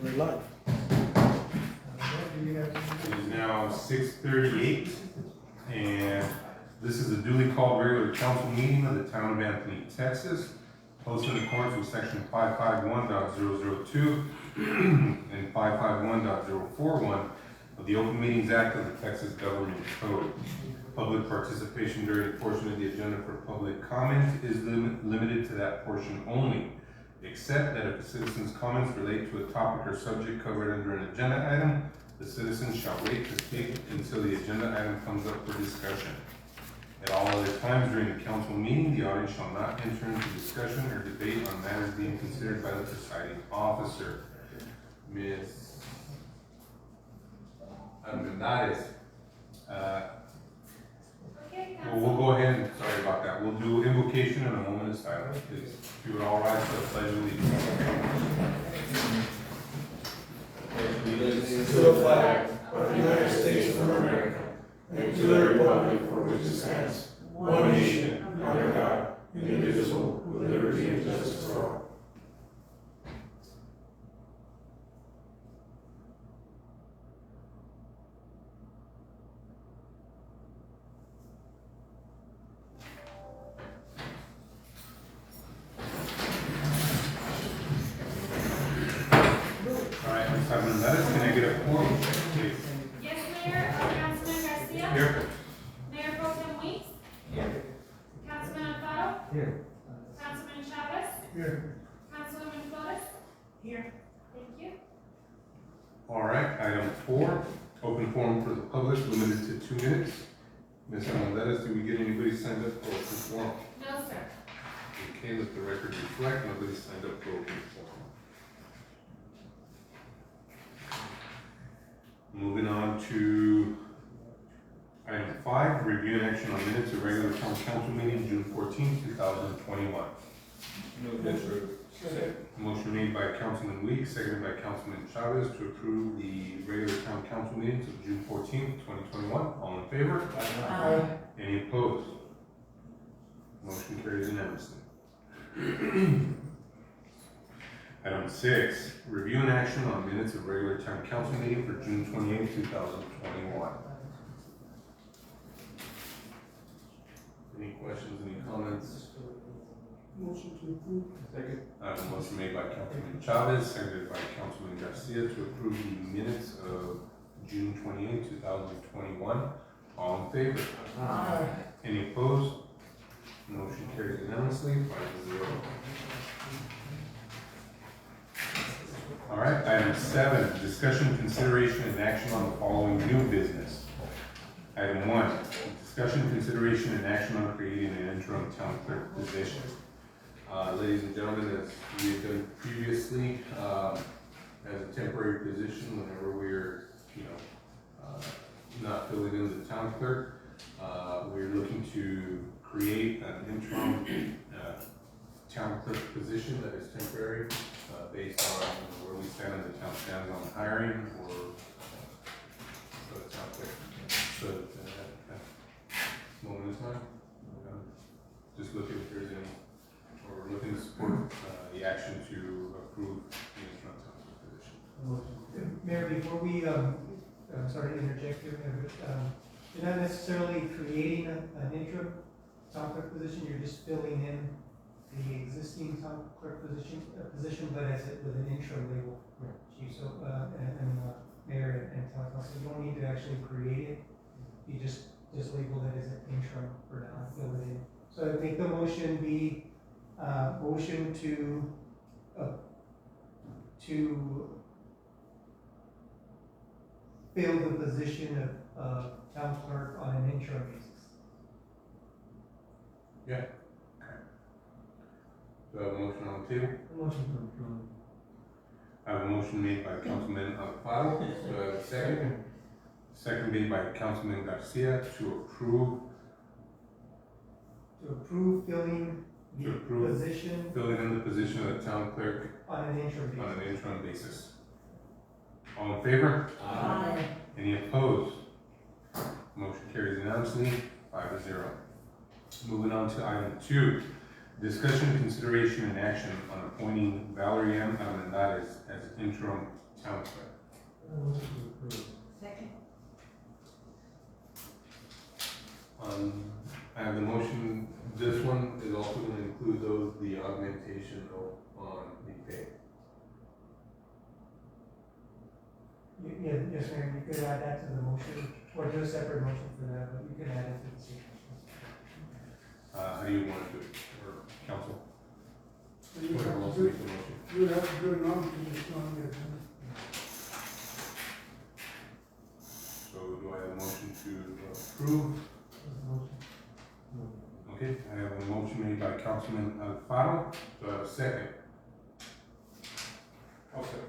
We're live. It is now 6:38, and this is a duly called regular council meeting of the town of Anthony, Texas, hosted in accordance with section 551.002 and 551.041 of the Open Meetings Act of the Texas Government Code. Public participation during a portion of the agenda for public comment is limited to that portion only, except that if a citizen's comments relate to a topic or subject covered under an agenda item, the citizen shall wait to speak until the agenda item comes up for discussion. At all other times during the council meeting, the audience shall not enter into discussion or debate on matters being considered by the presiding officer. Ms. Armendariz, well, we'll go ahead and, sorry about that, we'll do invocation and a moment of silence, please. If you would all rise for the pledge of allegiance. To the flag of the United States of America, and to the republic for which it stands, one nation, under God, indivisible, with liberty and justice for all. Can I get a quorum, please? Yes, Mayor. Councilman Garcia. Here. Mayor Pro Tem Weeks. Here. Councilman Alfaro. Here. Councilman Chavez. Here. Councilwoman Flores. Here. Thank you. All right, item 4, open forum for the public, limited to 2 minutes. Ms. Armendariz, did we get anybody signed up for open forum? No, sir. Okay, let the record reflect, nobody signed up for open forum. Moving on to item 5, review and action on minutes of regular town council meeting, June 14, 2021. Motion made by Councilman Weeks, seconded by Councilman Chavez to approve the regular town council meetings of June 14, 2021. All in favor? Aye. Any opposed? Motion carries unanimously. Item 6, review and action on minutes of regular town council meeting for June 28, 2021. Any questions, any comments? Motion to approve. Second. Motion made by Councilman Chavez, seconded by Councilman Garcia to approve the minutes of June 28, 2021. All in favor? Aye. Any opposed? Motion carries unanimously, 5-0. All right, item 7, discussion, consideration, and action on the following new business. Item 1, discussion, consideration, and action on creating an interim town clerk position. Ladies and gentlemen, as we have done previously, as a temporary position, whenever we're, not filling in the town clerk, we're looking to create an interim town clerk position that is temporary, based on where we stand and the town stands on hiring or for the town clerk. So moment is time. Just looking if there's any, or we're looking to support the action to approve the interim town clerk position. Mayor, before we, I'm sorry to interject here, Mayor, but you're not necessarily creating an interim town clerk position, you're just filling in the existing town clerk position, but as it with an interim label. Chief, so, Mayor and town council, you don't need to actually create it, you just label it as an interim for now, fill it in. So I think the motion be, motion to fill the position of town clerk on an interim basis. Yeah. Do I have a motion on the table? Motion to approve. I have a motion made by Councilman Alfaro. Do I have a second? Second made by Councilman Garcia to approve Filling To the approve. position filling in the position of the town clerk on an interim basis. on an interim basis. All in favor? Aye. Any opposed? Motion carries unanimously, 5-0. Moving on to item 2, discussion, consideration, and action on appointing Valerie M. Armendariz as interim town clerk. Second. I have the motion, this one is also gonna include the augmentation though on the pay. Yes, Mayor, you could add that to the motion, or do a separate motion for that, but you can add it to the same motion. How do you want to do it, or council? You Whoever have wants to to do make the motion. you would have to do it now because it's not on the agenda. So do I have a motion to approve? Okay, I have a motion made by Councilman Alfaro, do I have a second? Okay.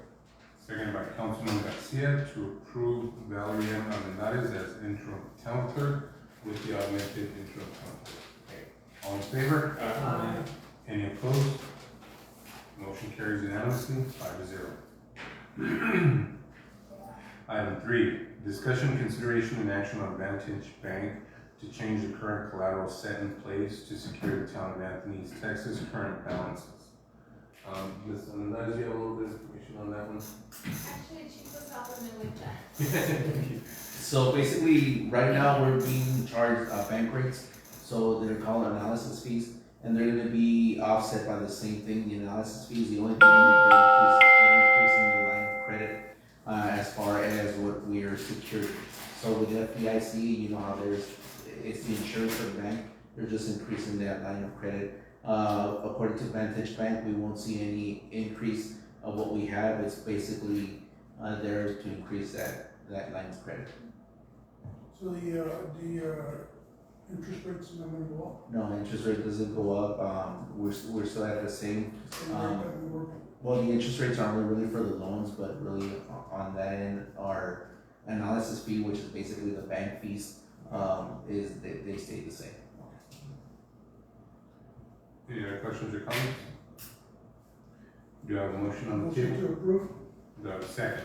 Seconded by Councilman Garcia to approve Valerie M. Almendares as interim town clerk with the augmented interim town clerk. Okay. All in favor? Aye. Any opposed? Motion carries unanimously, 5-0. Item 3, discussion, consideration, and action on Vantage Bank to change the current collateral set in place to secure the town of Anthony's, Texas current balances. Ms. Almendares, do you have a little bit of information on that one? Actually, Chief was helping me with that. So basically, right now, we're being charged bank rates, so they're called analysis fees, and they're gonna be offset by the same thing, the analysis fees, the only thing they're increasing the line of credit as far as what we are secured. So with FDIC, you know how it's the insurance for the bank, they're just increasing that line of credit. According to Vantage Bank, we won't see any increase of what we have, it's basically there to increase that line of credit. So the interest rates not gonna go up? No, interest rate doesn't go up, we're still at the same, Same rate that we were. well, the interest rates aren't really for the loans, but really on that end, our analysis fee, which is basically the bank fees, they stay the same. Any other questions or comments? Do I have a motion on the Motion table? to approve? Do I have a second?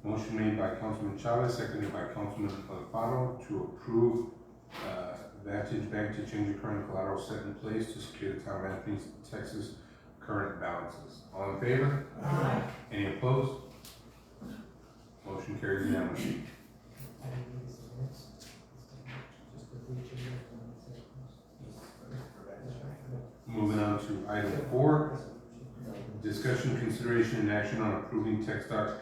Motion made by Councilman Chavez, seconded by Councilman Alfaro to approve Vantage Bank to change the current collateral set in place to secure the town of Anthony, Texas current balances. All in favor? Aye. Any opposed? Motion carries unanimously. Moving on to item 4, discussion, consideration, and action on approving TxDOT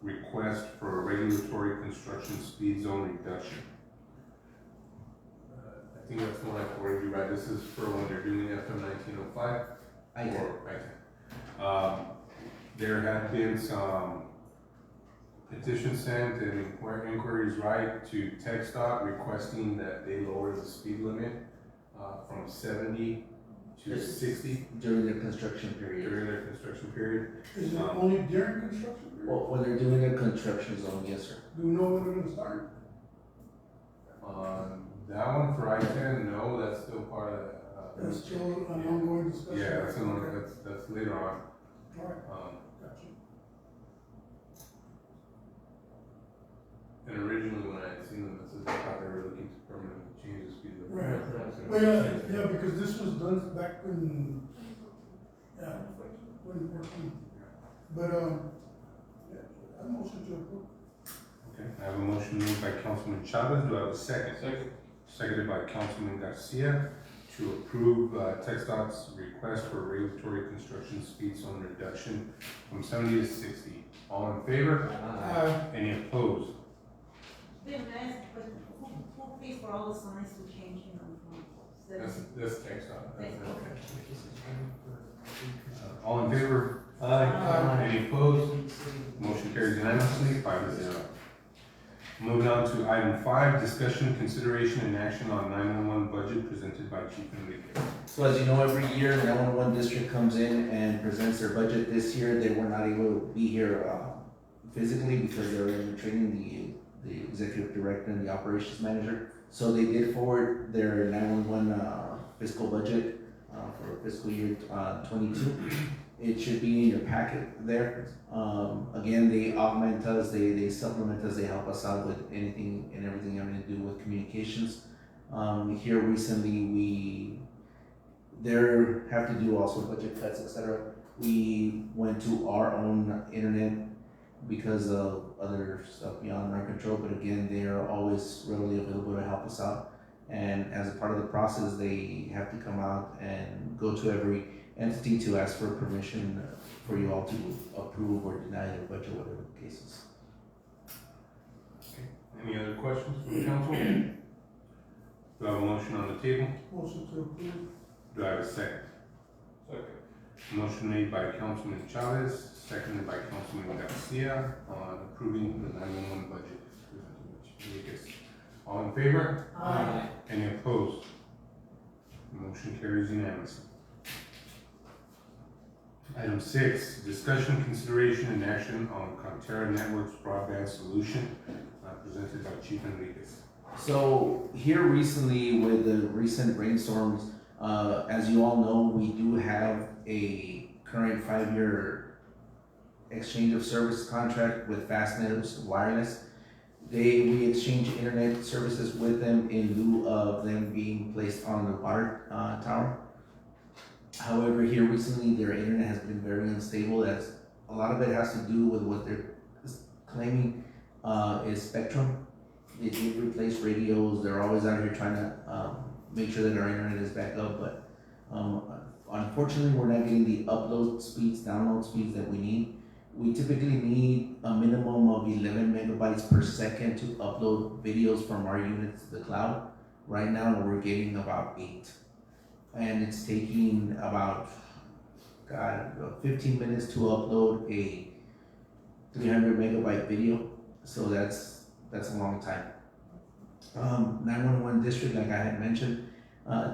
request for a regulatory construction speed zone reduction. I think that's the one I forwarded you, right? This is for when they're doing FM 1905? I get it. Right. There have been some petitions sent and inquiries right to TxDOT requesting that they lower the speed limit from 70 to 60 During the construction period. during their construction period. Is it only during construction period? Well, when they're doing a construction zone, yes, sir. Do we know when they're gonna start? That one for I-10, no, that's still part of, That's still an ongoing discussion? yeah, that's later on. Alright, Um, gotcha. And originally when I had seen them, this is, I thought they were looking to permanently change the speed limit. Right. Well, yeah, because this was done back when, but, yeah, I'm motion to approve. Okay, I have a motion made by Councilman Chavez, do I have a second? Second. Seconded by Councilman Garcia to approve TxDOT's request for regulatory construction speed zone reduction from 70 to 60. All in favor? Any opposed? Then last, but who pays for all the signs to change, you know, from That's TxDOT. Thank you. All in favor? Any opposed? Motion carries unanimously, 5-0. Moving on to item 5, discussion, consideration, and action on 911 budget presented by Chief Enrique. So as you know, every year, the 911 district comes in and presents their budget. This year, they were not able to be here physically because they were in training the executive director and the operations manager. So they did forward their 911 fiscal budget for fiscal year 22. It should be in your packet there. Again, they augment us, they supplement us, they help us out with anything and everything having to do with communications. Here recently, they have to do also budget cuts, etc. We went to our own internet because of other stuff beyond our control, but again, they are always readily available to help us out. And as a part of the process, they have to come out and go to every entity to ask for permission for you all to approve or deny their budget, whatever the case is. Any other questions from the council? Do I have a motion on the table? Motion to approve. Do I have a second? Second. Motion made by Councilman Chavez, seconded by Councilman Garcia on approving the 911 budget. All in favor? Aye. Any opposed? Motion carries unanimously. Item 6, discussion, consideration, and action on Conterra Networks broadband solution, presented by Chief Enriquez. So here recently with the recent rainstorms, as you all know, we do have a current 5-year exchange of service contract with Fastnet Wireless. We exchange internet services with them in lieu of them being placed on the water tower. However, here recently their internet has been very unstable, as a lot of it has to do with what they're claiming is spectrum. They did replace radios. They're always out here trying to make sure that our internet is back up, but unfortunately we're not getting the upload speeds, download speeds that we need. We typically need a minimum of 11 megabytes per second to upload videos from our units to the cloud. Right now we're getting about 8. And it's taking about 15 minutes to upload a 300 megabyte video. So that's a long time. 911 district, like I had mentioned,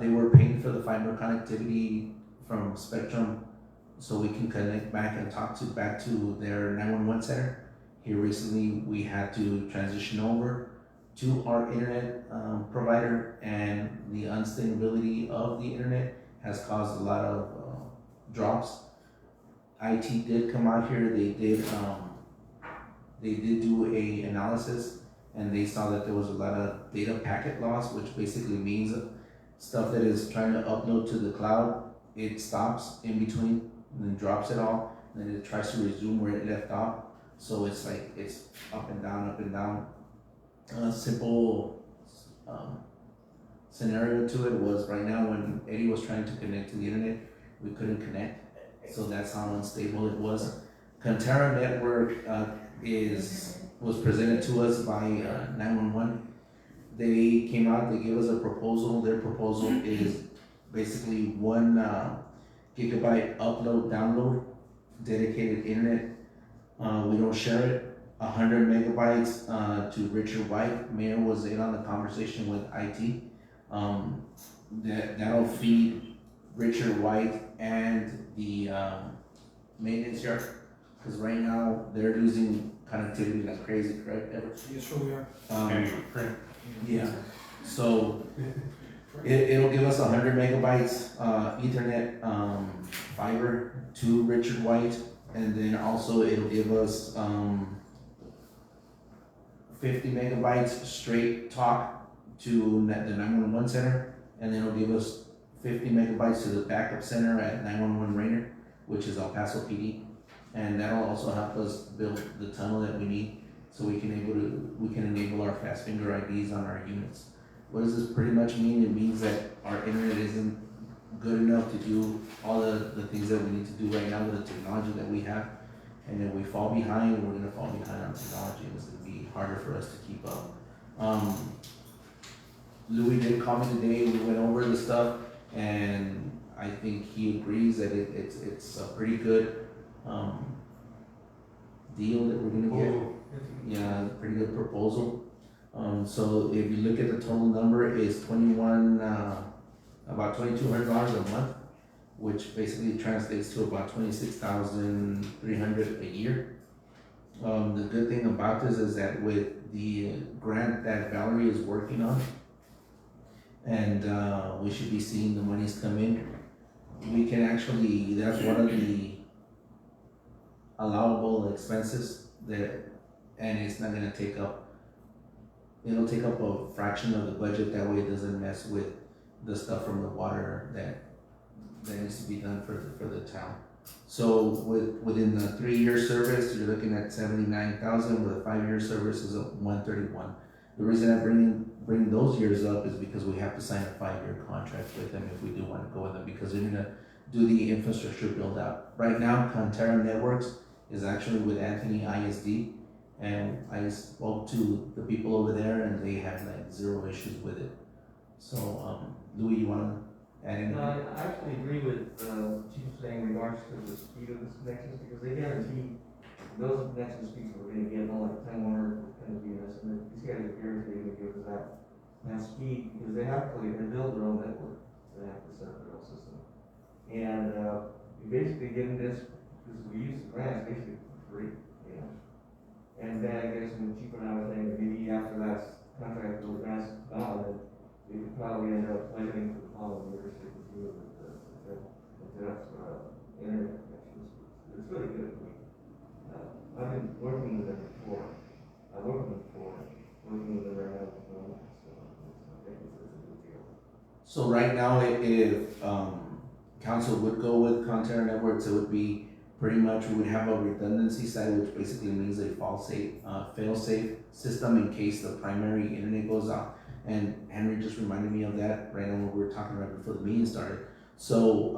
they were paying for the fiber connectivity from Spectrum so we can connect back and talk back to their 911 center. Here recently we had to transition over to our internet provider, and the unstability of the internet has caused a lot of drops. IT did come out here. They did do a analysis, and they saw that there was a lot of data packet loss, which basically means stuff that is trying to upload to the cloud, it stops in between and then drops it all, and then it tries to resume where it left off. So it's like it's up and down, up and down. A simple scenario to it was right now when Eddie was trying to connect to the internet, we couldn't connect. So that's how unstable it was. Conterra Network was presented to us by 911. They came out, they gave us a proposal. Their proposal is basically 1 gigabyte upload, download, dedicated internet. We don't share it. 100 megabytes to Richard White. Mayor was in on the conversation with IT. That'll feed Richard White and the maintenance yard, because right now they're losing connectivity like crazy, correct? Yes, sure we are. Any print? Yeah. So it'll give us 100 megabytes Ethernet fiber to Richard White, and then also it'll give us 50 megabytes straight talk to the 911 center, and then it'll give us 50 megabytes to the backup center at 911 Rainer, which is El Paso PD, and that'll also help us build the tunnel that we need, so we can enable our fast finger IDs on our units. What does this pretty much mean? It means that our internet isn't good enough to do all the things that we need to do right now with the technology that we have. And if we fall behind, we're gonna fall behind on technology, and it's gonna be harder for us to keep up. Louis did call me today, we went over the stuff, and I think he agrees that it's a pretty good deal that we're gonna get. Yeah, pretty good proposal. So if you look at the total number, it's about $2,200 a month, which basically translates to about $26,300 a year. The good thing about this is that with the grant that Valerie is working on, and we should be seeing the monies come in, we can actually, that's one of the allowable expenses and it's not gonna take up, it'll take up a fraction of the budget, that way it doesn't mess with the stuff from the water that needs to be done for the town. So within the 3-year service, you're looking at 79,000. With a 5-year service is 131. The reason I bring those years up is because we have to sign a 5-year contract with them if we do want to go with them, because they're gonna do the infrastructure build out. Right now, Conterra Networks is actually with Anthony ISD, and I spoke to the people over there and they have like 0 issues with it. So, Louis, you wanna add anything? No, I actually agree with, Chief saying in regards to the speed of this connections, because they guarantee those connection speeds we're gonna get, not like Time Warner, kind of be an estimate. These guys are guaranteed to give us that speed, because they have to, they build their own network, they have to set up their own system. And, you're basically getting this, because we use the grants basically for free, you know? And then I guess when Chief and I were saying, maybe after that contract with the grants gone, then we could probably end up planning for the following years to continue with the internet connections. It's really good. I've been working with them before. I worked with them before, working with them right now, so I think it's a good deal. So right now, if council would go with Conterra Networks, it would be pretty much, we would have a redundancy side, which basically means a fail-safe system in case the primary internet goes out. And Henry just reminded me of that right now when we were talking right before the meeting started. So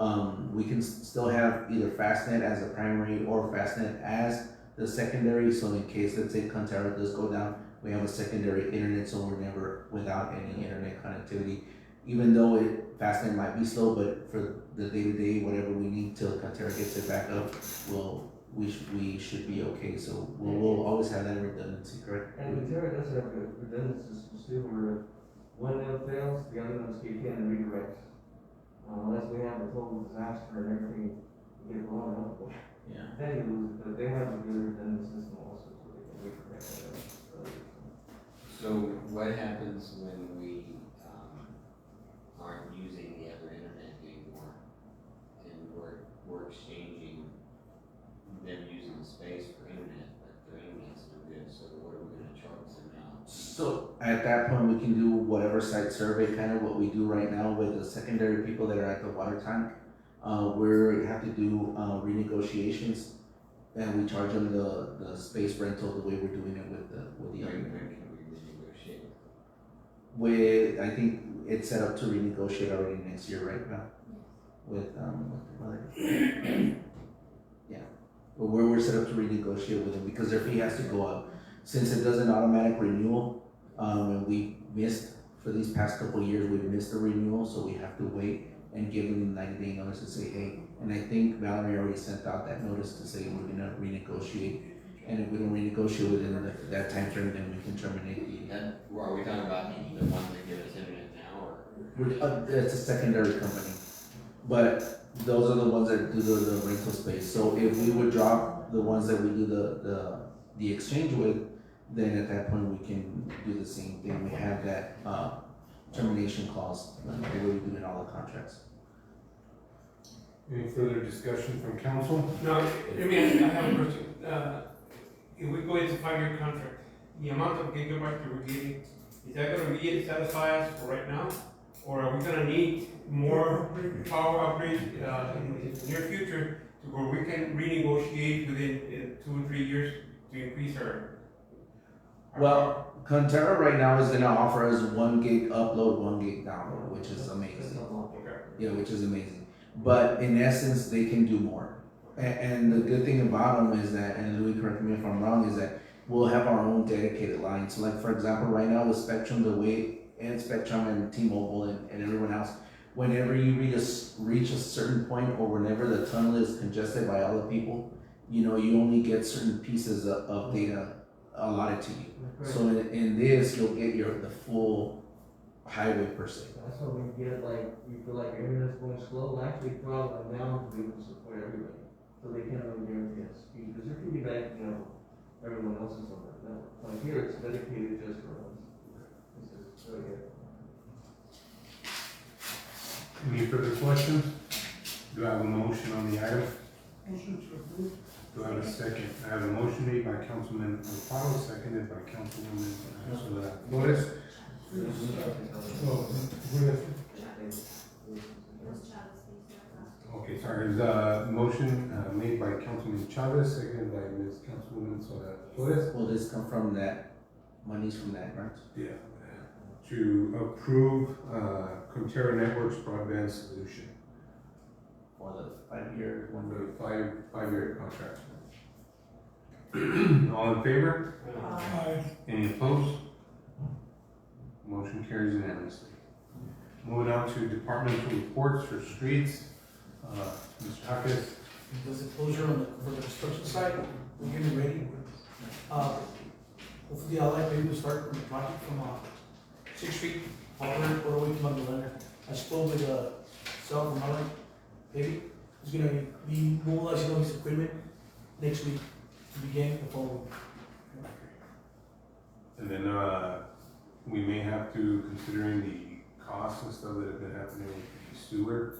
we can still have either Fastnet as a primary or Fastnet as the secondary. So in case, let's say Conterra does go down, we have a secondary internet, so we're never without any internet connectivity. Even though Fastnet might be slow, but for the day-to-day, whatever we need till Conterra gets it back up, we should be okay. So we'll always have that redundancy, correct? And Conterra does have a redundancy system too, where one node fails, the other ones kick in and redirect. Unless we have a total disaster and everything get blown up, Yeah. then you lose it, but they have a good redundancy system also, so they can redirect. So what happens when we aren't using the other internet anymore, and we're exchanging them using the space for internet, but their internet's no good, so what are we gonna charge them now? So at that point, we can do whatever site survey, kind of what we do right now with the secondary people that are at the water tank. We have to do renegotiations, and we charge them the space rental the way we're doing it with the When other. can we renegotiate? With, I think it's set up to renegotiate already next year, right now? With the mother. Yeah, but we're set up to renegotiate with them because their fee has to go up. Since it does an automatic renewal, and we missed, for these past couple of years, we've missed the renewal, so we have to wait and give them 90-day notice to say, hey, and I think Valerie already sent out that notice to say we're gonna renegotiate, and if we don't renegotiate within that time frame, then we can terminate the. Are we talking about the ones that give us internet now, or? It's a secondary company, but those are the ones that do the rental space. So if we would drop the ones that we do the exchange with, then at that point we can do the same thing. We have that termination clause, like the way we do in all the contracts. Any further discussion from council? No, I mean, I have a question. If we go into 5-year contract, the amount of gigabytes that we're getting, is that gonna really satisfy us for right now? Or are we gonna need more power upgrades in the near future to where we can renegotiate within 2 or 3 years to increase our Well, Conterra right now is gonna offer us 1 gig upload, 1 gig download, which is amazing. Okay. Yeah, which is amazing. But in essence, they can do more. And the good thing about them is that, and Louis, correct me if I'm wrong, is that we'll have our own dedicated line. So like, for example, right now with Spectrum, the way, and Spectrum and T-Mobile and everyone else, whenever you reach a certain point or whenever the tunnel is congested by all the people, you only get certain pieces of data allotted to you. So in this, you'll get the full highway per se. That's what we get, like, you feel like your internet's going slow, actually throttle it down to be able to support everybody. So they can't really guarantee a speed, because they're piggybacking, everyone else's on that network. Like here, it's dedicated just for us. It's just, really good. Any further questions? Do I have a motion on the item? Motion to approve. Do I have a second? I have a motion made by Councilman Alfaro, seconded by Councilwoman Flores. Oh, Those Chavez things, Okay. Okay, sorry, there's a motion made by Councilman Chavez, seconded by Ms. Councilwoman Flores. Will this come from that, monies from that grant? Yeah. To approve Conterra Networks broadband solution For the 5-year, for 1 year? the five-year contract. All in favor? Aye. Any opposed? Motion carries unanimously. Moving on to departmental reports for streets. Mr. Hackett. There's a closure on for the construction site, we're getting ready. Hopefully, I'll like maybe we'll start the project from 6th Street, all the way to Magdalena. I spoke with Sal from Howard, maybe, he's gonna be mobilizing all his equipment next week to begin the following. And then, we may have to, considering the costs and stuff that have been happening with the sewer,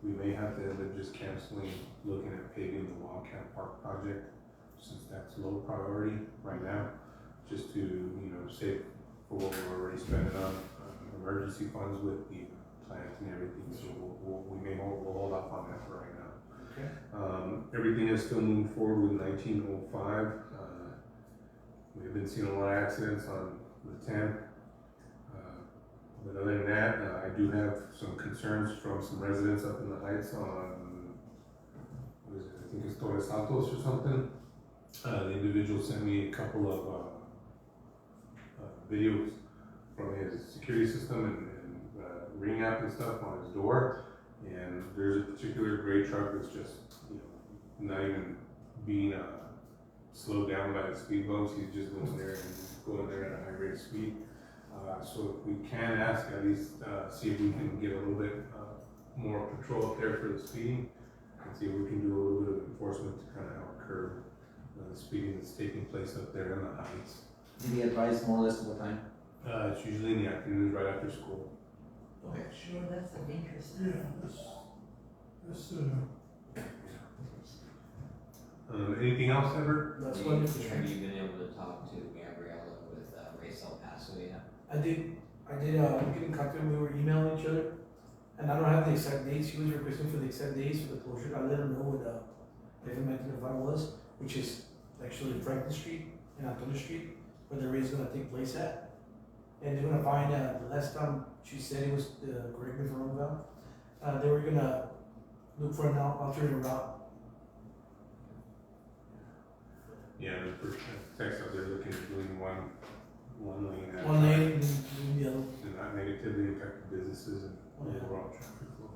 we may have to end up just canceling, looking at paving the Wildcat Park project, since that's low priority right now, just to, save for what we're already spending on, emergency funds with the plant and everything, so we'll hold off on that for right now. Okay. Everything is still moving forward with 1905. We've been seeing a lot of accidents on the 10th. But other than that, I do have some concerns from some residents up in the Heights on, what is it, I think it's Torres Santos or something. The individual sent me a couple of videos from his security system and Ring app and stuff on his door. And there's a particular gray truck that's just, not even being slowed down by the speed bumps. He's just going there at a high rate of speed. So if we can ask, at least see if we can get a little bit more patrol up there for the speeding, and see if we can do a little bit of enforcement to kind of help curb the speeding that's taking place up there in the Heights. Did he advise more or less what time? It's usually in the afternoons right after school. Okay. Sure, that's a dangerous. Yeah, that's, Anything else, Everett? That's Have one. you been able to talk to Gabriella with Race El Paso yet? I did, we get in contact, we were emailing each other, and I don't have the exact dates, she was requesting for the exact dates for the closure, I let her know what, FM 1905 was, which is actually Franklin Street and Antonio Street, where the race is gonna take place at. And they're gonna find, the last time she said it was, correct me if I'm wrong, Val, they were gonna look for an alternate route. Yeah, the first text out there looking at doing one lane. at a One time, lane and then the other. to not negatively affect the businesses and overall traffic flow.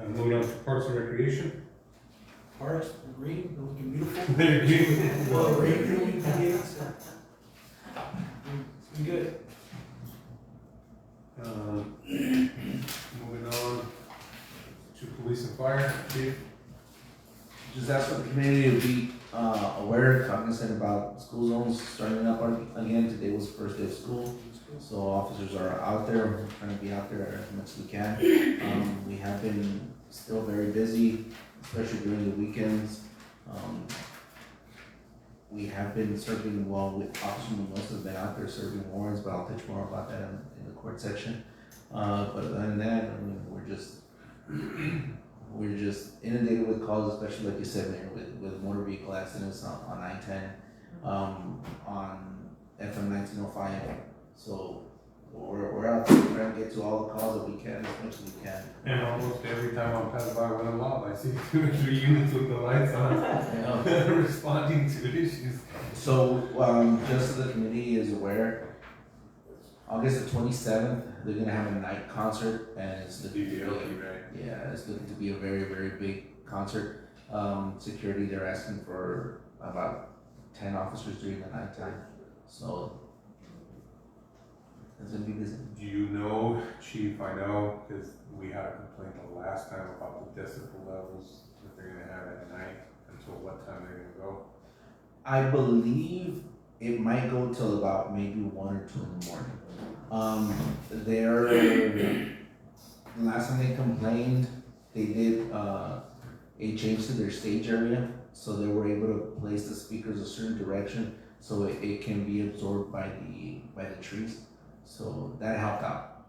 Moving on to Parks and Recreation. Parks, the green, they're looking beautiful. They're beautiful. Well, green, it's been good. Moving on to Police and Fire, Chief. Just ask for the community to be aware, cognizant about school zones starting up again. Today was the first day of school, so officers are out there. We're trying to be out there as much as we can. We have been still very busy, especially during the weekends. We have been serving, Officer Munoz has been out there serving warrants, but I'll touch more about that in the court section. But other than that, I mean, we're just inundated with calls, especially like you said, Mayor, with motor vehicle accidents on I-10, on FM 1905. So we're out there trying to get to all the calls that we can, as much as we can. And almost every time I'm passing by one of them, I see 2 or 3 units with the lights on, responding to issues. So, just so the committee is aware, August the 27th, they're gonna have a night concert, and it's looking to be, right? yeah, it's looking to be a very, very big concert. Security, they're asking for about 10 officers during the nighttime, so it's gonna be busy. Do you know, Chief, I know, because we had a complaint the last time about the decibel levels that they're gonna have at night, until what time they're gonna go? I believe it might go till about maybe 1 or 2 in the morning. Last time they complained, they did a change to their stage area, so they were able to place the speakers a certain direction, so it can be absorbed by the trees. So that helped out.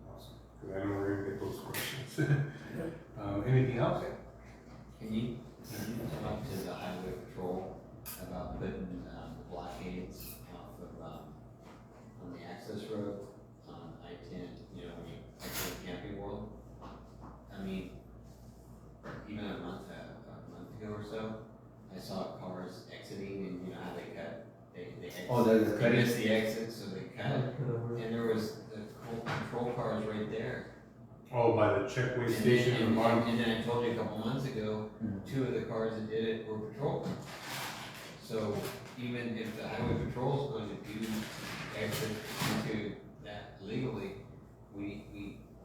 Awesome. Cause I know we're gonna get those questions. Anything else? Can you talk to the highway patrol about putting, blockades off of, on the access road on I-10, you know, when you exit Camping World? I mean, even a month ago or so, I saw cars exiting and you know how they cut? They exit. Oh, they're They cutting. missed the exit, so they cut, and there was the patrol cars right there. Oh, by the checkpoint station in the bottom. And then I told you a couple months ago, Mhm. 2 of the cars that did it were patrol cars. So even if the highway patrol is going to do exit into that legally, we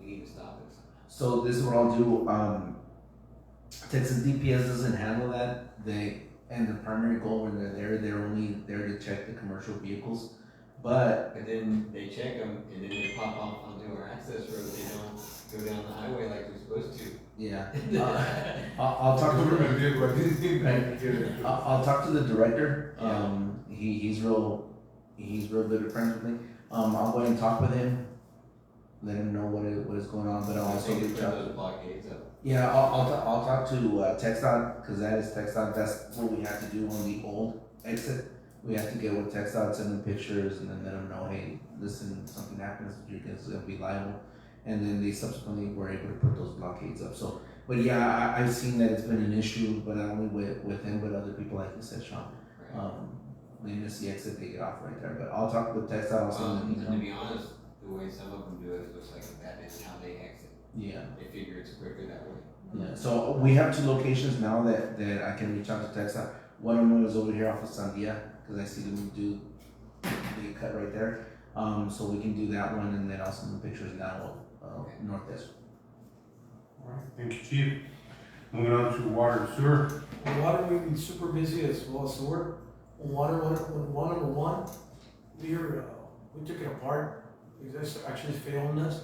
need to stop it somehow. So this is what I'll do, Texas DPS doesn't handle that, and the primary goal when they're only there to check the commercial vehicles. But, But then they check them and then they pop off onto our access road, they don't go down the highway like they're supposed to. yeah, I'll talk to the, I'll talk to the director, he's real good at friends with me. I'll go ahead and talk with him, let him know what is going on, but I'll also They can reach put out. those blockades up. Yeah, I'll talk to TxDOT, cause that is TxDOT, that's what we had to do on the old exit. We have to get with TxDOT, send them pictures, and then let them know, hey, listen, something happens, you're gonna be liable. And then they subsequently were able to put those blockades up, so, but yeah, I've seen that it's been an issue, but not only with him, but other people, like you said, Sean. Right? They miss the exit, they get off right there, but I'll talk with TxDOT, I'll send them an And to email. be honest, the way some of them do it, it looks like that is how they exit. Yeah. They figure it's quicker that way. Yeah, so we have 2 locations now that I can reach out to TxDOT. One of them is over here off of Sandia, cause I see them do the cut right there. So we can do that one, and then I'll send the pictures now of North Desert. Alright, thank you, chief. Moving on to water and sewer. On water, we've been super busy as well as sewer. On water, number one, we took it apart, because this actually failed on us.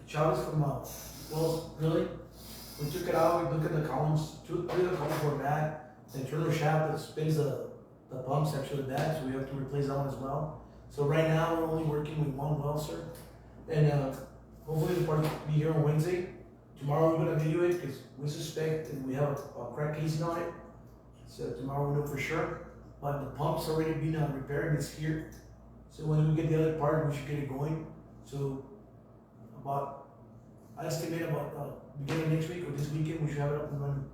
Chavez from, well, really, we took it out, we looked at the columns, 2 of the columns were bad. The internal shaft that spins the pump's actually bad, so we have to replace that one as well. So right now, we're only working with 1 well, sir. And, hopefully the part will be here on Wednesday. Tomorrow we're gonna video it, because we suspect and we have a crack casing on it. So tomorrow we'll know for sure. But the pump's already been repaired and it's here. So when we get the other part, we should get it going. So I estimate about beginning of next week or this weekend, we should have it up and running.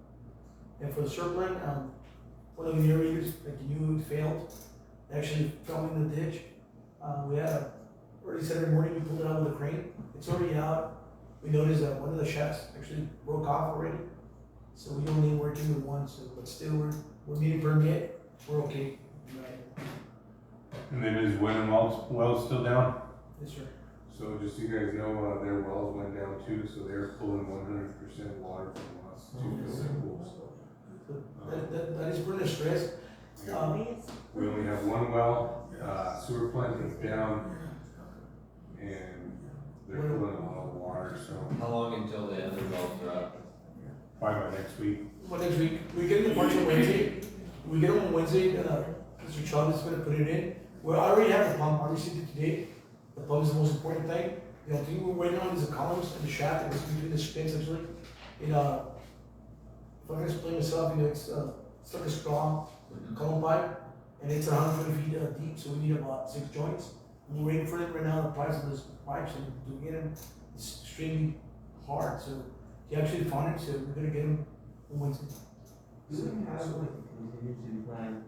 And for the surplus, one of the areas, like you knew it failed, actually fell in the ditch. We had early Saturday morning, we pulled it out with a crane. It's already out. We noticed that one of the shafts actually broke off already. So we only working with 1, so, but still we're meeting permit, we're okay. Right. And then is Wenham well still down? Yes, sir. So just so you guys know, their wells went down too, so they're pulling 100% water from us to fill their pools. So that is pretty stress. We only have 1 well, sewer plant is down, and they're pulling a lot of water, so How long until the other wells are up? probably by next week. Well, next week, we get the parts on Wednesday. We get them on Wednesday, Mr. Chavez is gonna put it in. Well, I already have the pump, I received it today. The pump is the most important thing. The only thing we're waiting on is the columns and the shaft that goes between the spins actually. If I can explain myself, it's like a strong column pipe, and it's 120 feet deep, so we need about 6 joints. And we're waiting for them right now, the price of those pipes, and to get them, it's extremely hard, so he actually found it, so we're gonna get him on Wednesday. Do we have like a contingency plan,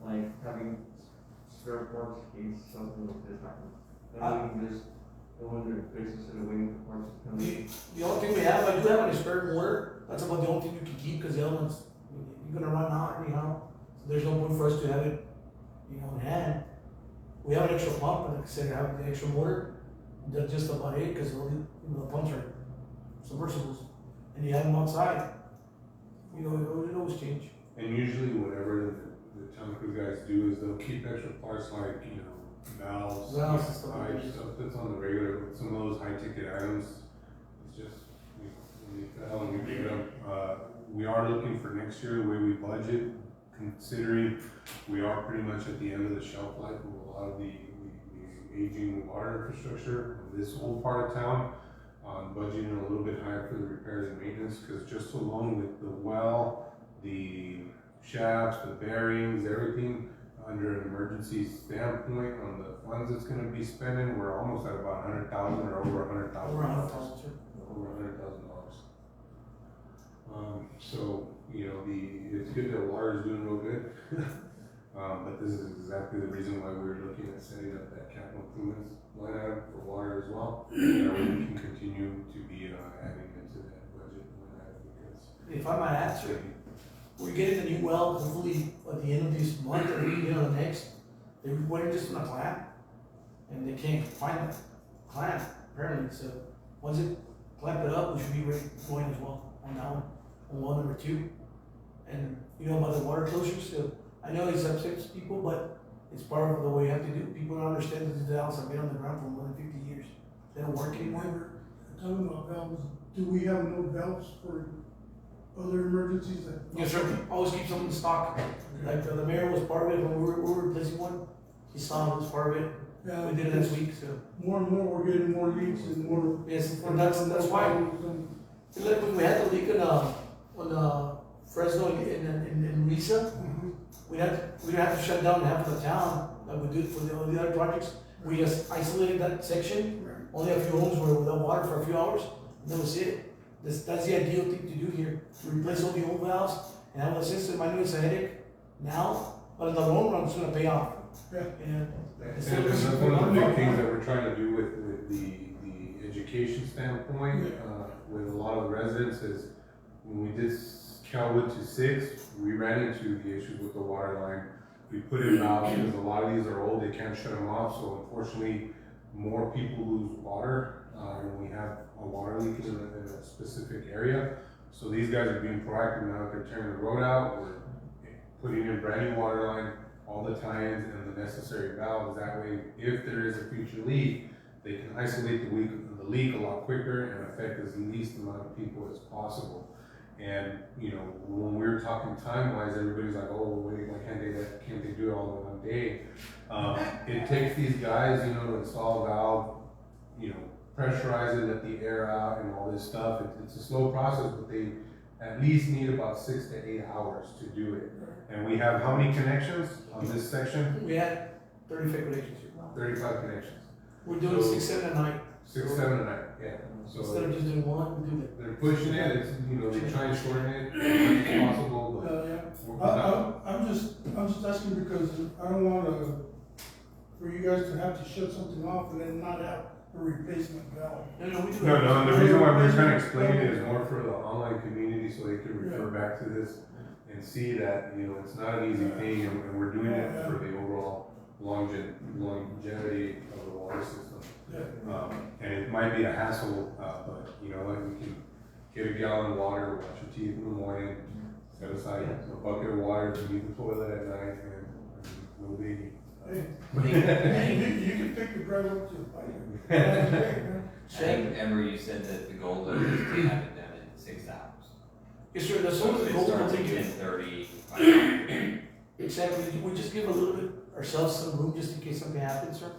like having spare parts in case something like this happens? I mean, just go into business instead of waiting for parts to come in. The only thing we have, I do have a spare motor, that's about the only thing you can keep, because the other ones, you're gonna run out anyhow. So there's no point for us to have it, in hand. We have an extra pump, and like I said, I have the extra motor, that's just about it, because the pumps are submersibles, and you have them outside. It always change. And usually whatever the town crew guys do is they'll keep extra parts like, valves, Valves and stuff like pipes, that. stuff that's on the regular, but some of those high ticket items, it's just, we fell and we pick it up. We are looking for next year, the way we budget, considering we are pretty much at the end of the shelf life of a lot of the aging water infrastructure in this whole part of town, budgeting a little bit higher for the repairs and maintenance, because just along with the well, the shafts, the bearings, everything, under an emergency standpoint on the funds it's gonna be spending, we're almost at about $100,000 or over $100,000. Over 100,000, sir. Over $100,000. So, you know, it's good that water is doing real good. But this is exactly the reason why we're looking at setting up that capital improvements line item for water as well. You know, we can continue to be adding into that budget line item because. If I might add, sir, we're getting a new well, hopefully at the end of this month or the next. They're waiting just on a clamp, and they can't find the clamp apparently. So once it clamp it up, we should be ready going as well on that one, on well number 2. And you know about the water closures, so I know it upsets people, but it's part of the way you have to do. People don't understand that the valves have been on the ground for more than 50 years. They don't work anymore. Talking about valves, do we have no valves for other emergencies that? Yes, sir. Always keep something in stock. Like the mayor was part of it when we were replacing one. He saw it was part of it. Yeah, We did it this week, so. more and more, we're getting more leaks and more. Yes, and that's why. Like when we had the leak on Fresno in Risa, we'd have to shut down half of the town, like we did for the other projects. We just isolated that section, only a few homes were without water for a few hours, and that was it. That's the ideal thing to do here, to replace all the old valves, and have a system. I know it's a headache now, but in the long run, it's gonna pay off. Yeah. And And that's one of the big things that we're trying to do with the education standpoint, with a lot of the residents is, when we did Calwood to 6, we ran into the issues with the water line. We put in valves because a lot of these are old, they can't shut them off, so unfortunately, more people lose water when we have a water leak in a specific area. So these guys are being proactive now, they're tearing the road out, we're putting in brand new water line, all the tie-ins and the necessary valves. That way, if there is a future leak, they can isolate the leak a lot quicker and affect as least amount of people as possible. And, you know, when we were talking time-wise, everybody's like, oh, wait, why can't they do it all in one day? It takes these guys, you know, to install a valve, you know, pressurize it, let the air out and all this stuff. It's a slow process, but they at least need about 6 to 8 hours to do it. And we have how many connections on this section? we had 35 connections here. 35 connections. We're doing 6, 7 a night. 6, 7 a night, yeah. Instead So of just doing one, we do that. they're pushing it, it's, you know, they're trying to shorten it as much as possible, but Yeah. we're not. I'm just asking because I don't wanna, for you guys to have to shut something off and then not have a replacement valve. No, we do No, it. no, and the reason why we're trying to explain it is more for the online community, so they can refer back to this and see that, you know, it's not an easy thing, and we're doing it for the overall longevity of the water system. And it might be a hassle, but you know what, we can get a gallon of water, wash your teeth in the morning, set aside a bucket of water to meet the toilet at night, and no biggie. You can pick your bread up to the fire. I think, Emery, you said that the goal is to have it done in 6 hours. Yes, sir, that's what So the it goal will starts at take you. 10:30. Exactly, we just give a little bit ourselves some room just in case something happens, sir.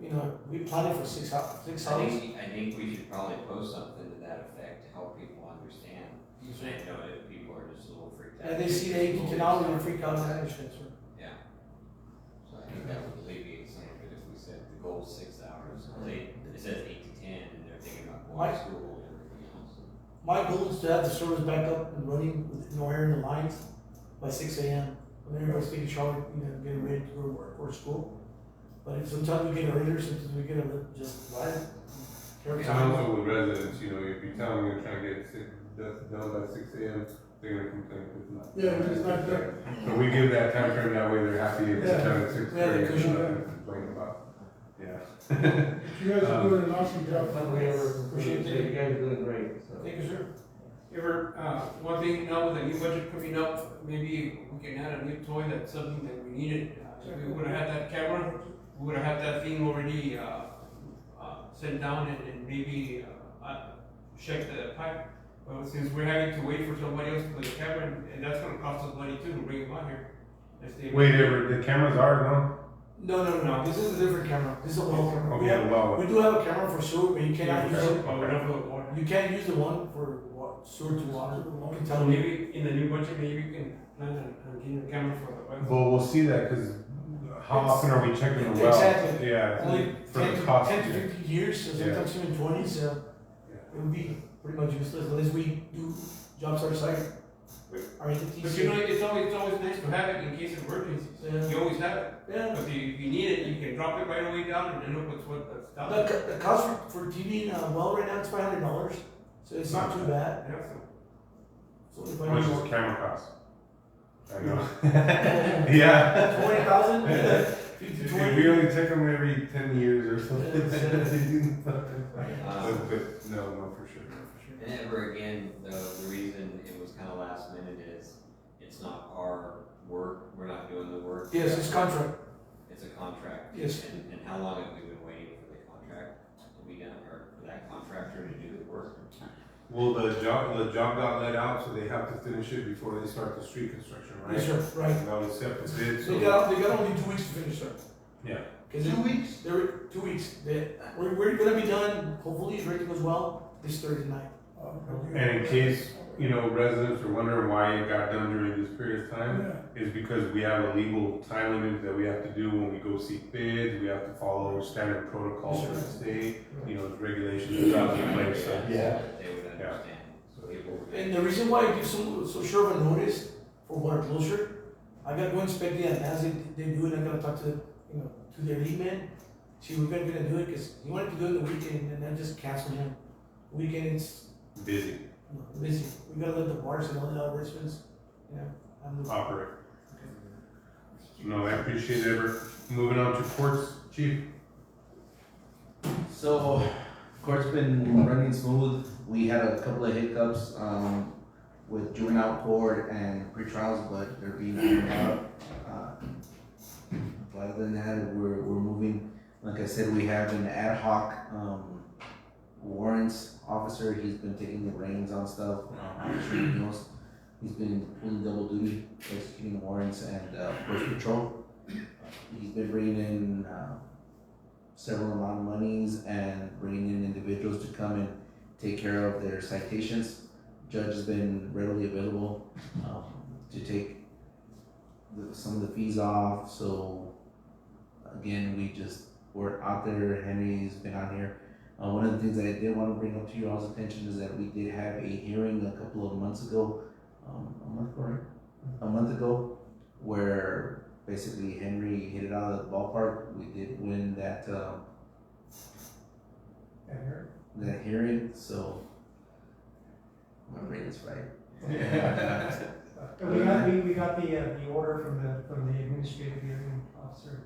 You know, we planned it for 6 hours. I think we should probably post something to that effect to help people understand. I know that people are just a little freaked out. And they see they can out and freak out, I understand, sir. Yeah. So I think that would alleviate some of it if we said the goal is 6 hours. It says 8 to 10 and they're thinking about going to school and everything else. My goal is to have the service back up and running with no air in the lines by 6 a.m. when everybody's taking a shower, you know, getting ready to go to work or school. But sometimes we get it earlier, sometimes we get it just right. And also with residents, you know, if you tell them you're trying to get done by 6 a.m., they're gonna complain if it's not. Yeah, it's not there. So we give that time frame, that way they're happy if it's done at 6:30, Yeah, there's because you- nothing to complain about. Yeah. You guys are doing an awesome job. Appreciate You guys are doing great, so. Thank you, sir. Ever, one thing, now with the new budget coming up, maybe we can add a new toy, that's something that we needed. If we would've had that camera, we would've had that thing already, sent down and maybe, check the pipe. But since we're having to wait for somebody else to put the camera, and that's gonna cost us money too to bring them out here. Wait, the cameras are, no? No, this is a different camera, this is a well camera. We Okay, have, well, we do have a camera for sewer, but you cannot use it, Oh, we don't put water. you can't use the one for sewer to water. You can So tell me. maybe in the new budget, maybe we can plan on getting a camera for the web. well, we'll see that, cause how often are we checking the well? Exactly. Yeah, Only for 10 the to, cost. 10 to 15 years, so Yeah. sometimes even 20, so Yeah. it would be pretty much useless unless we do jobs outside our entities. But you know, it's always nice to have it in case of emergencies. Yeah. You always have it. Yeah. But if you need it, you can drop it right away down and then look what's down. The cost for TV and well right now it's $500, so it's not too bad. Yeah, so. It's How only much does $500. the camera cost? I know. Yeah. 20,000, 50 If 20. we only check them every 10 years or something. Um, But no, for sure. And ever again, the reason it was kind of last minute is it's not our work, we're not doing the work. Yes, it's contract. It's a contract. Yes. And how long have we been waiting for the contract to be done, or for that contractor to do the work? Well, the job got let out, so they have to finish it before they start the street construction, right? Yes, sir, right. Now it's set for bid, They so. got only 2 weeks to finish, sir. Yeah. 'Cause 2 weeks? There were 2 weeks. We're gonna be done, hopefully, if everything goes well, this Thursday night. And in case, residents are wondering why it got done during this period of time, Yeah. is because we have a legal time limit that we have to do when we go seek bids, we have to follow standard protocols for the state, regulations, jobs in place, so. Yeah. They would understand, so people would. And the reason why I give so short of a notice for water closure, I gotta go inspect it, and as they do it, I gotta talk to their lead man. See, we're gonna do it, cause he wanted to do it the weekend, and then just cancel him. Weekend, it's Busy, busy. We gotta let the bars and all the other residents, handle it. operate. No, I appreciate it, Ever. Moving on to courts, chief. So, court's been running smooth. We had a couple of hiccups, with juvenile court and pre-trials, but they're being ironed out. But other than that, we're moving. Like I said, we have an ad hoc, warrants officer. He's been taking the reins on stuff, street meals. He's been pulling double duty, executing warrants and, course patrol. He's been bringing in, several amount of monies and bringing in individuals to come and take care of their citations. Judge has been readily available, to take some of the fees off, so again, we're out there. Henry's been out here. One of the things that I did want to bring up to your all's attention is that we did have a hearing a couple of months ago, a month ago, where basically Henry hit it out of the ballpark. We did win that hearing, so my brain is right. We got the order from the administrative hearing officer,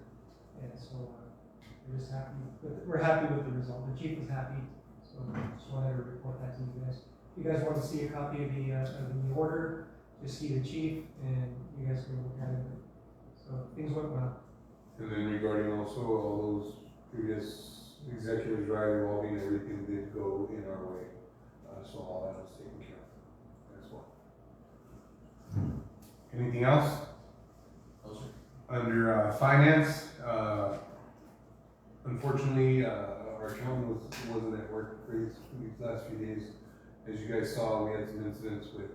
and so, we're happy with the result. The chief was happy, so just wanted to report that to you guys. If you guys want to see a copy of the order, just see the chief, and you guys can look at it. So things went well. And then regarding also all those previous executives right involving everything did go in our way. So all that was taken care of as well. Anything else? Under finance, unfortunately, our accountant wasn't at work for these last few days. As you guys saw, we had some incidents with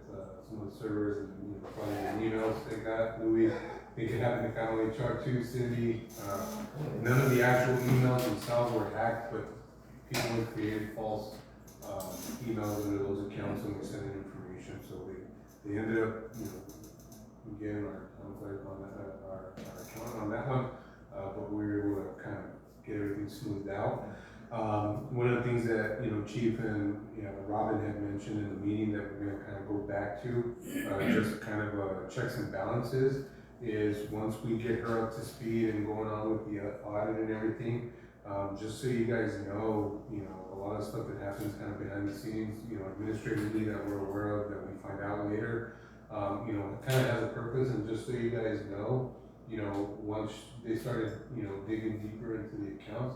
some of the servers and probably the emails they got. Louis, I think it happened to County HR too, Cindy. None of the actual emails themselves were hacked, but people had created false emails under those accounts and were sending information. So they ended up, getting our conflict on that, our account on that one, but we were able to kind of get everything smoothed out. One of the things that, Chief and, Robin had mentioned in the meeting that we're gonna kind of go back to, just kind of checks and balances, is once we get her up to speed and going on with the audit and everything, just so you guys know, a lot of stuff that happens kind of behind the scenes, administratively that we're aware of, that we find out later, it kind of has a purpose, and just so you guys know, once they started, digging deeper into the accounts,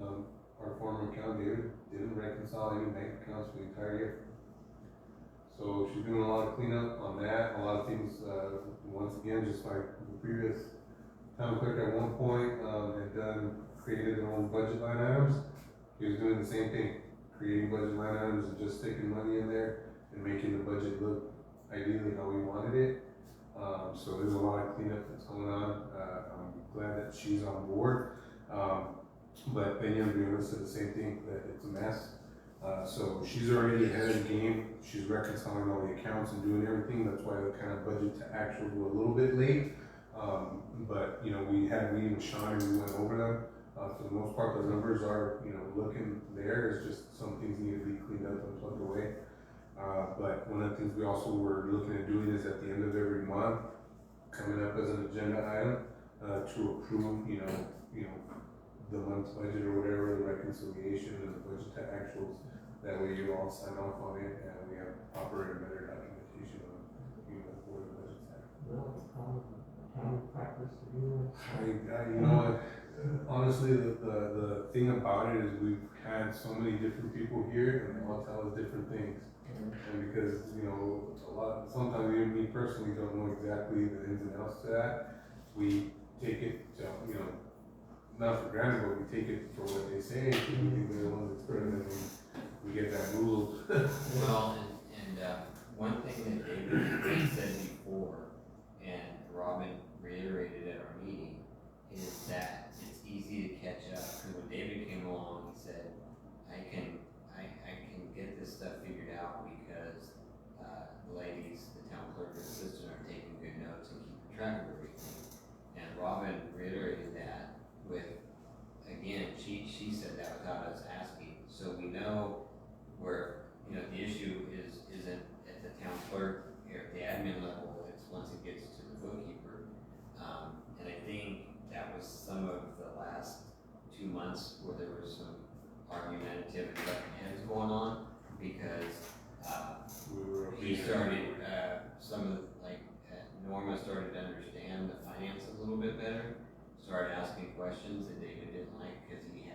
our former account, David, didn't reconcile any bank accounts for the entire year. So she's doing a lot of cleanup on that, a lot of things, once again, just like the previous town clerk at one point, created their own budget line items. He was doing the same thing, creating budget line items and just sticking money in there and making the budget look ideally how we wanted it. So there's a lot of cleanup that's going on. I'm glad that she's on board. But Peña and Brianna said the same thing, that it's a mess. So she's already ahead of the game. She's reconciling all the accounts and doing everything. That's why the kind of budget to actual were a little bit late. But you know, we had a meeting with Sean and we went over them. For the most part, the numbers are, you know, looking there. It's just some things need to be cleaned up and plugged away. But one of the things we also were looking at doing is at the end of every month, coming up as an agenda item to approve, you know, the month's budget or whatever, the reconciliation and the budget to actuals. That way you all sign off on it and we have proper and better documentation of, you know, where the budget's at. Well, common practice to do. You know what, honestly, the thing about it is we've had so many different people here and they all tell us different things. And because, you know, sometimes even me personally don't know exactly the ins and outs to that, we take it to, you know, not for granted, but we take it for what they say, because we think they're the ones that's better than we get that ruled. Well, and one thing that David said before, and Robin reiterated at our meeting, is that it's easy to catch up. Because when David came along, he said, I can get this stuff figured out because the ladies, the town clerk and assistant are taking good notes and keeping track of everything. And Robin reiterated that with, again, she said that without us asking. So we know where, you know, the issue isn't at the town clerk or at the admin level, it's once it gets to the bookkeeper. And I think that was some of the last 2 months where there was some argumentative and butting heads going on because he started, some of the, like, Norma started to understand the finances a little bit better, started asking questions that David didn't like because he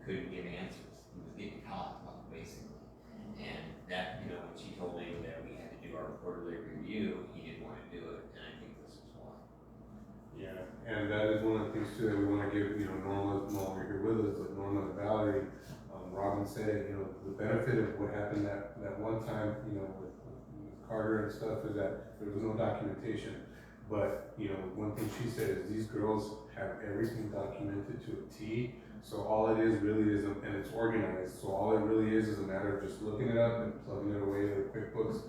couldn't give answers. He was getting caught, basically. And that, you know, when she told me that we had to do our quarterly review, he didn't want to do it, and I think this is why. Yeah, and that is one of the things too that we want to give, you know, Norma's no longer here with us, but Norma and Valerie, Robin said, you know, the benefit of what happened that one time, you know, with Carter and stuff is that there was no documentation. But, you know, one thing she said is these girls have everything documented to a T. So all it is really is, and it's organized. So all it really is a matter of just looking it up and plugging it away to the QuickBooks.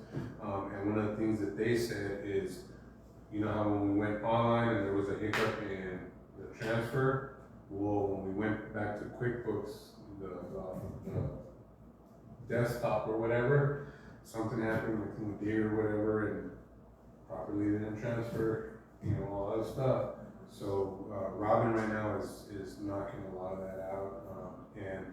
And one of the things that they said is, you know how when we went online and there was a hiccup in the transfer? Well, when we went back to QuickBooks, the desktop or whatever, something happened with the date or whatever, and properly didn't transfer, you know, all that stuff. So Robin right now is knocking a lot of that out, and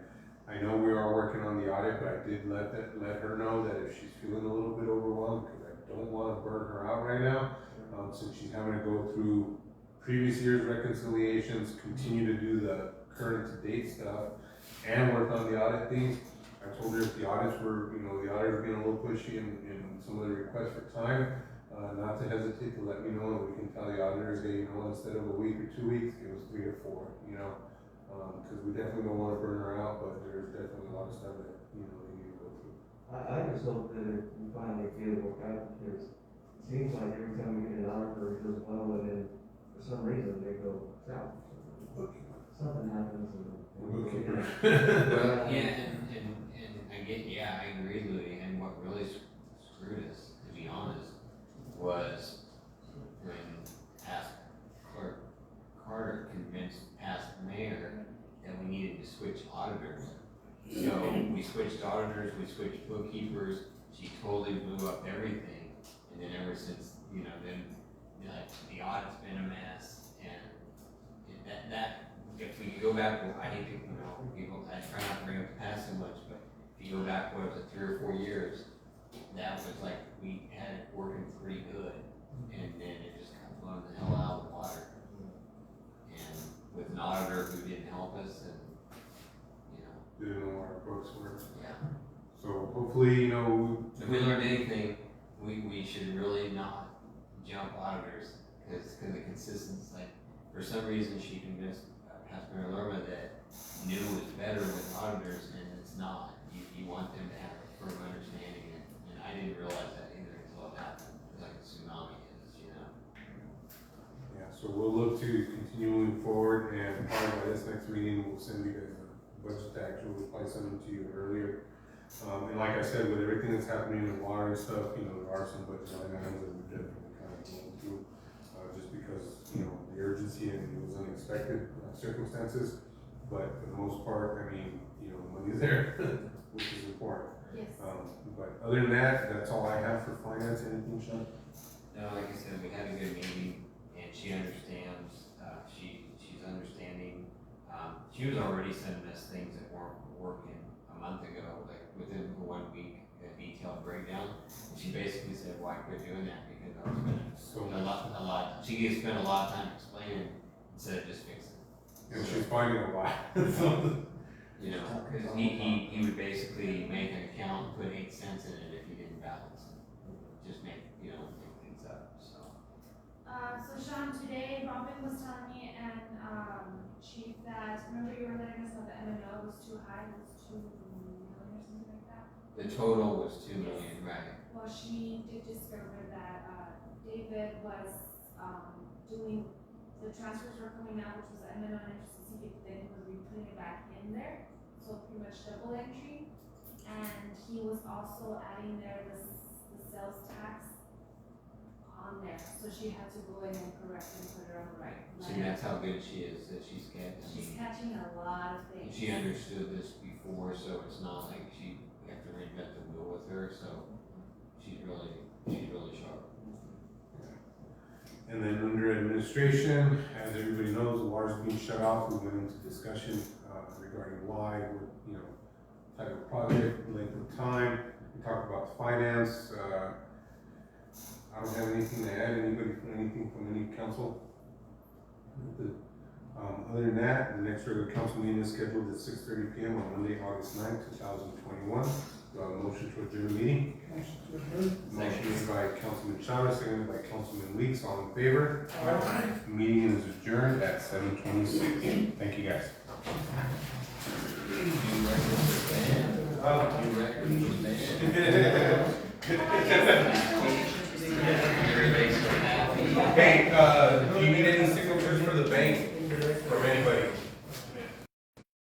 I know we are working on the audit, but I did let her know that if she's feeling a little bit overwhelmed, because I don't want to burn her out right now, since she's having to go through previous year's reconciliations, continue to do the current to date stuff, and work on the audit things. I told her if the audits were, you know, the auditors being a little pushy in some of the requests for time, not to hesitate to let me know, and we can tell the auditors, hey, you know, instead of a week or 2 weeks, it was 3 or 4, you know, because we definitely don't want to burn her out, but there's definitely a lot of stuff that, you know, they need to go through. I just hope that we finally get it worked out because it seems like every time we get an auditor, it goes well, and then for some reason they go south. Something happens and. Well, yeah, and I get, yeah, I agree, Louis, and what really screwed us, to be honest, was when past clerk Carter convinced past mayor that we needed to switch auditors. So we switched auditors, we switched bookkeepers, she totally blew up everything, and then ever since, you know, then, like, the audit's been a mess, and that if we go back, I hate to, you know, people, I try not to bring up the past so much, but if you go back, what was it, 3 or 4 years, that was like, we had it working pretty good, and then it just got blown the hell out of the water. And with an auditor who didn't help us, and, you know. Didn't know where our books were. Yeah. So hopefully, you know. If we learned anything, we should really not jump auditors, because the consistency, like, for some reason she convinced Councilmember Lerma that new is better with auditors, and it's not. You want them to have a firm understanding, and I didn't realize that either until it happened, like a tsunami is, you know. Yeah, so we'll look to continue moving forward, and probably by this next meeting, we'll send you guys a budget to actually probably send them to you earlier. And like I said, with everything that's happening in water and stuff, you know, there are some budget line items that we're definitely kind of going through, just because, you know, the urgency and it was unexpected circumstances. But for the most part, I mean, you know, money's there, which is important. Yes. But other than that, that's all I have for finance. Anything, Sean? No, like I said, we had a good meeting, and she understands, she's understanding. She was already sending us things that weren't working a month ago, like within 1 week, a detailed breakdown. And she basically said, why quit doing that, because I was spending a lot, she could spend a lot of time explaining instead of just fixing. And she's finding a lot. You know, cause he would basically make an account, put 8 cents in it if he didn't balance it. Just make, you know, make things up, so. So Sean, today Robin was telling me and, Chief that, remember you were letting us know the MNO was too high, it was 2 million or something like that? The total was 2 million, right? Well, she did discover that, David was, doing, the transfers were coming out, which was the MNO and interest, then he was putting it back in there, so pretty much double entry. And he was also adding there the sales tax on there, so she had to go in and correct and put her on the right See, line. that's how good she is, that she's catching. She's catching a lot of things. She understood this before, so it's not like we have to reinvent the wheel with her, so she's really sharp. And then under administration, as everybody knows, the water's being shut off. We went into discussion regarding why, what, you know, type of project, length of time. We talked about finance. I don't have anything to add. Anybody, anything from any council? Other than that, the next regular council meeting is scheduled at 6:30 p.m. on Monday, August 9th, 2021. Do I have a motion to adjourn the meeting? Motion to adjourn. Motion made by Councilman Chavez, seconded by Councilman Weeks. All in favor? Aye. Meeting is adjourned at 7:26. Thank you, guys. Hey, do you need any